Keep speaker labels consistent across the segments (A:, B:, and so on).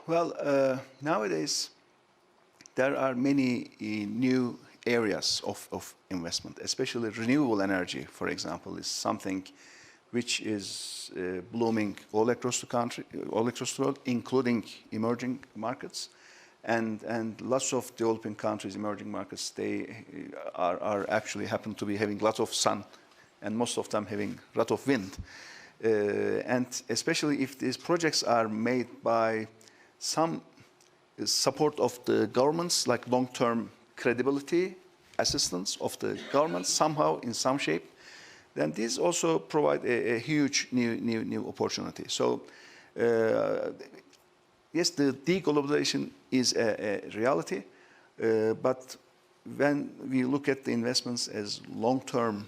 A: Well, nowadays there are many new areas of investment, especially renewable energy, for example, is something which is blooming all across the country, all across the world, including emerging markets. And lots of developing countries, emerging markets, they are actually happen to be having lots of sun, and most of them having a lot of wind. And especially if these projects are made by some support of the governments, like long-term credibility, assistance of the government somehow in some shape, then these also provide a huge new opportunity. So yes, the deglobalization is a reality, but when we look at the investments as long-term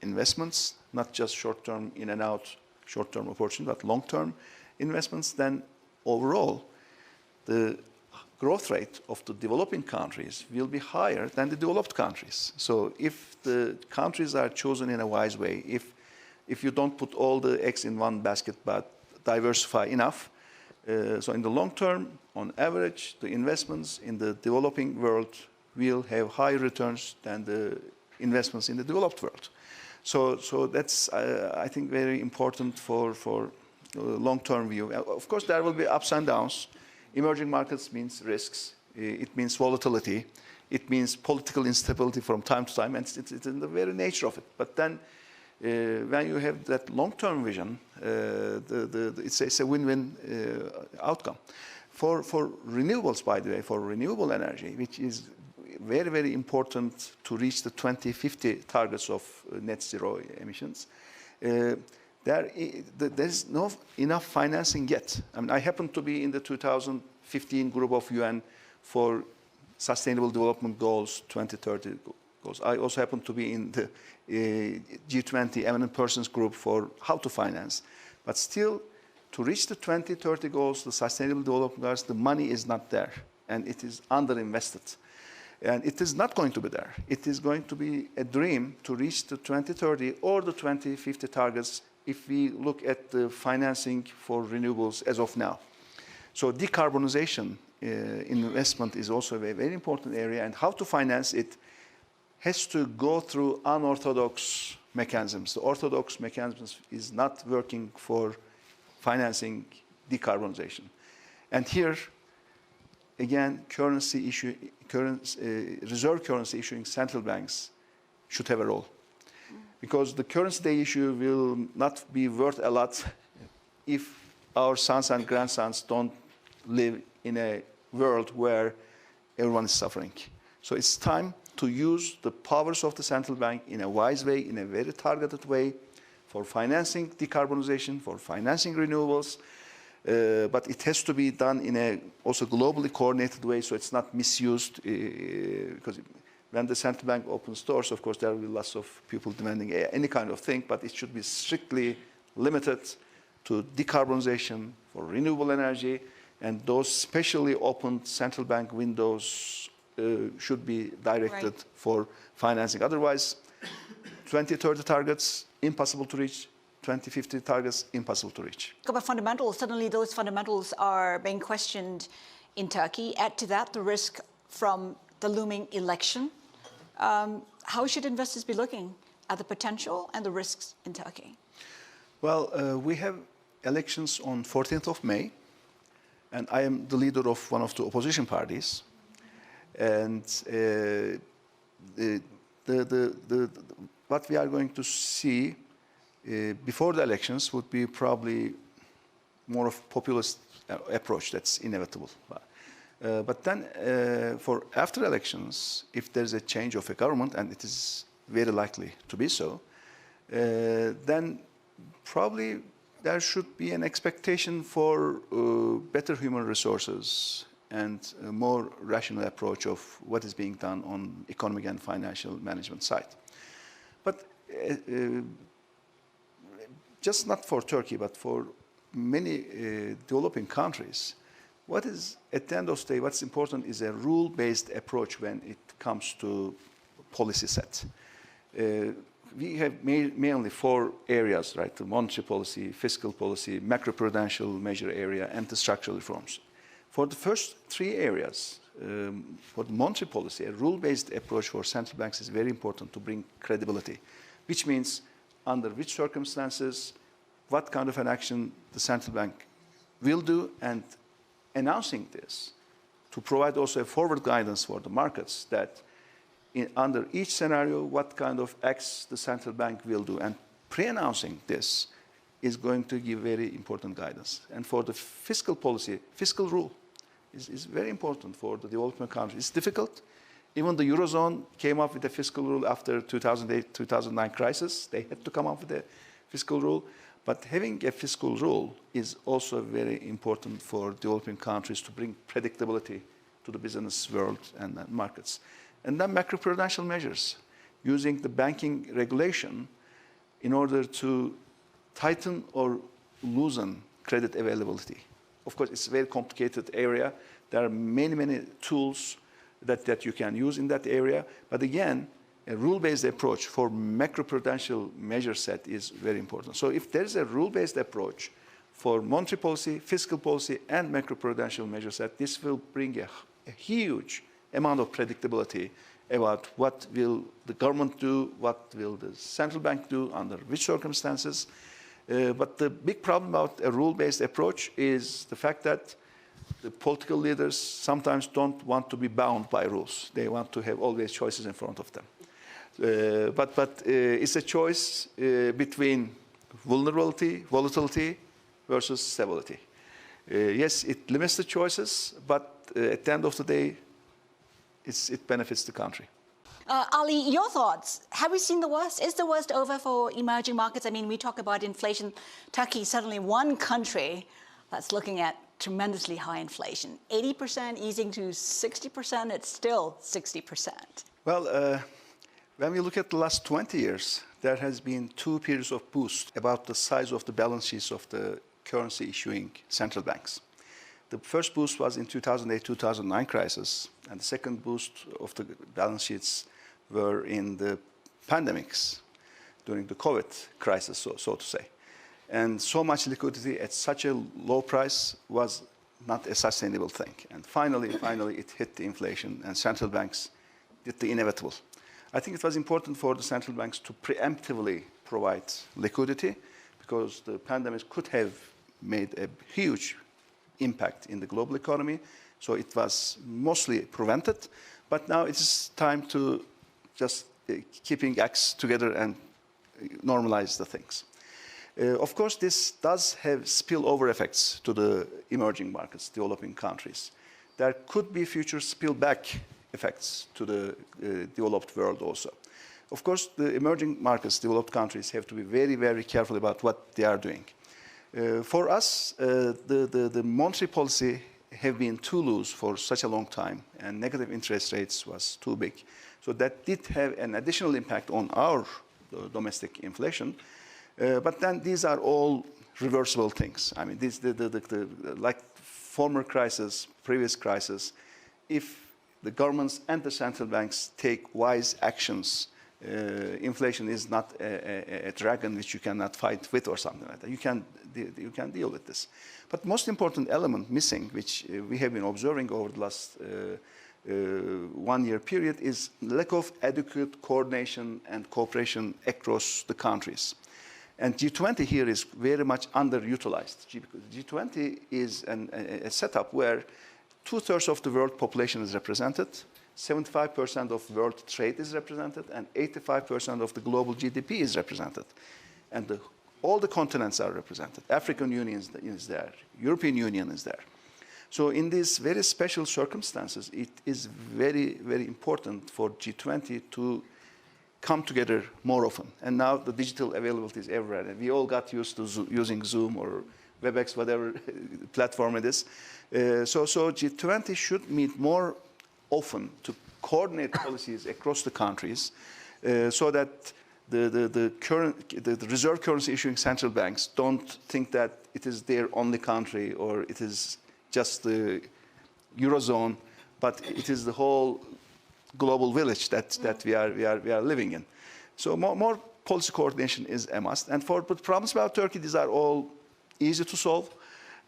A: investments, not just short-term in and out, short-term opportunity, but long-term investments, then overall, the growth rate of the developing countries will be higher than the developed countries. So if the countries are chosen in a wise way, if you don't put all the eggs in one basket but diversify enough, so in the long term, on average, the investments in the developing world will have higher returns than the investments in the developed world. So that's, I think, very important for long-term view. Of course, there will be ups and downs. Emerging markets means risks. It means volatility. It means political instability from time to time, and it's in the very nature of it. But then, when you have that long-term vision, it's a win-win outcome. For renewables, by the way, for renewable energy, which is very, very important to reach the 2050 targets of net zero emissions, there's not enough financing yet. I mean, I happen to be in the 2015 group of UN for Sustainable Development Goals, 2030 goals. I also happen to be in the G20 eminent persons group for how to finance. But still, to reach the 2030 goals, the Sustainable Development Goals, the money is not there, and it is underinvested. And it is not going to be there. It is going to be a dream to reach the 2030 or the 2050 targets if we look at the financing for renewables as of now. So decarbonization investment is also a very important area, and how to finance it has to go through unorthodox mechanisms. The orthodox mechanisms is not working for financing decarbonization. And here, again, reserve currency issuing central banks should have a role. Because the currency they issue will not be worth a lot if our sons and grandsons don't live in a world where everyone is suffering. So it's time to use the powers of the central bank in a wise way, in a very targeted way, for financing decarbonization, for financing renewables, but it has to be done in a also globally coordinated way, so it's not misused, because when the central bank opens doors, of course, there will be lots of people demanding any kind of thing, but it should be strictly limited to decarbonization for renewable energy, and those specially opened central bank windows should be directed for financing. Otherwise, 2030 targets, impossible to reach. 2050 targets, impossible to reach.
B: But fundamentals, suddenly those fundamentals are being questioned in Turkey. Add to that the risk from the looming election. How should investors be looking at the potential and the risks in Turkey?
A: Well, we have elections on 14th of May, and I am the leader of one of the opposition parties. And what we are going to see before the elections would be probably more of populist approach. That's inevitable. But then for after elections, if there's a change of a government, and it is very likely to be so, then probably there should be an expectation for better human resources and a more rational approach of what is being done on economic and financial management side. But just not for Turkey, but for many developing countries, what is, at the end of the day, what's important is a rule-based approach when it comes to policy set. We have mainly 4 areas, right? The monetary policy, fiscal policy, macroprudential measure area, and the structural reforms. For the first three areas, for the monetary policy, a rule-based approach for central banks is very important to bring credibility, which means under which circumstances, what kind of an action the central bank will do, and announcing this to provide also a forward guidance for the markets that under each scenario, what kind of acts the central bank will do. And pre-announcing this is going to give very important guidance. And for the fiscal policy, fiscal rule is very important for the developing countries. It's difficult. Even the Eurozone came up with a fiscal rule after 2008-2009 crisis. They had to come up with a fiscal rule. But having a fiscal rule is also very important for developing countries to bring predictability to the business world and markets. And then macroprudential measures, using the banking regulation in order to tighten or loosen credit availability. Of course, it's a very complicated area. There are many, many tools that you can use in that area. But again, a rule-based approach for macroprudential measure set is very important. So if there's a rule-based approach for monetary policy, fiscal policy, and macroprudential measure set, this will bring a huge amount of predictability about what will the government do, what will the central bank do, under which circumstances. But the big problem about a rule-based approach is the fact that the political leaders sometimes don't want to be bound by rules. They want to have always choices in front of them. But it's a choice between vulnerability, volatility, versus stability. Yes, it limits the choices, but at the end of the day, it benefits the country.
B: Ali, your thoughts? Have we seen the worst? Is the worst over for emerging markets? I mean, we talk about inflation. Turkey is suddenly one country that's looking at tremendously high inflation. 80% easing to 60%, it's still 60%.
A: Well, when we look at the last 20 years, there has been two periods of boost about the size of the balance sheets of the currency issuing central banks. The first boost was in 2008-2009 crisis, and the second boost of the balance sheets were in the pandemics during the COVID crisis, so to say. And so much liquidity at such a low price was not a sustainable thing. And finally, it hit the inflation, and central banks did the inevitable. I think it was important for the central banks to preemptively provide liquidity, because the pandemic could have made a huge impact in the global economy. So it was mostly prevented. But now it's time to just keeping acts together and normalize the things. Of course, this does have spillover effects to the emerging markets, developing countries. There could be future spillback effects to the developed world also. Of course, the emerging markets, developed countries, have to be very, very careful about what they are doing. For us, the monetary policy have been too loose for such a long time, and negative interest rates was too big. So that did have an additional impact on our domestic inflation. But then these are all reversible things. I mean, like former crisis, previous crisis, if the governments and the central banks take wise actions, inflation is not a dragon which you cannot fight with or something like that. You can deal with this. But most important element missing, which we have been observing over the last 1 year period, is lack of adequate coordination and cooperation across the countries. And G20 here is very much underutilized. G20 is a setup where 2/3 of the world population is represented, 75% of world trade is represented, and 85% of the global GDP is represented. And all the continents are represented. African Union is there, European Union is there. So in these very special circumstances, it is very, very important for G20 to come together more often. And now the digital availability is everywhere. And we all got used to using Zoom or WebEx, whatever platform it is. So G20 should meet more often to coordinate policies across the countries, so that the reserve currency issuing central banks don't think that it is their only country or it is just the Eurozone, but it is the whole global village that we are living in. So more policy coordination is a must. And for the problems about Turkey, these are all easy to solve.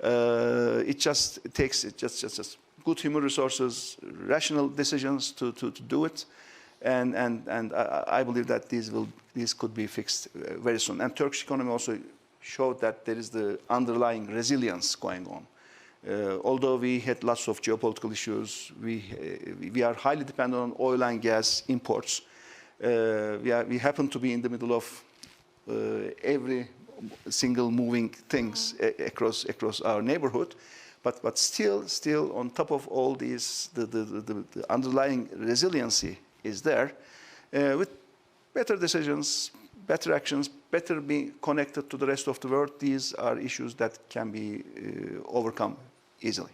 A: It just takes just good human resources, rational decisions to do it, and I believe that these could be fixed very soon. And Turkish economy also showed that there is the underlying resilience going on. Although we had lots of geopolitical issues, we are highly dependent on oil and gas imports. We happen to be in the middle of every single moving things across our neighborhood, but still on top of all these, the underlying resiliency is there. With better decisions, better actions, better being connected to the rest of the world, these are issues that can be overcome easily.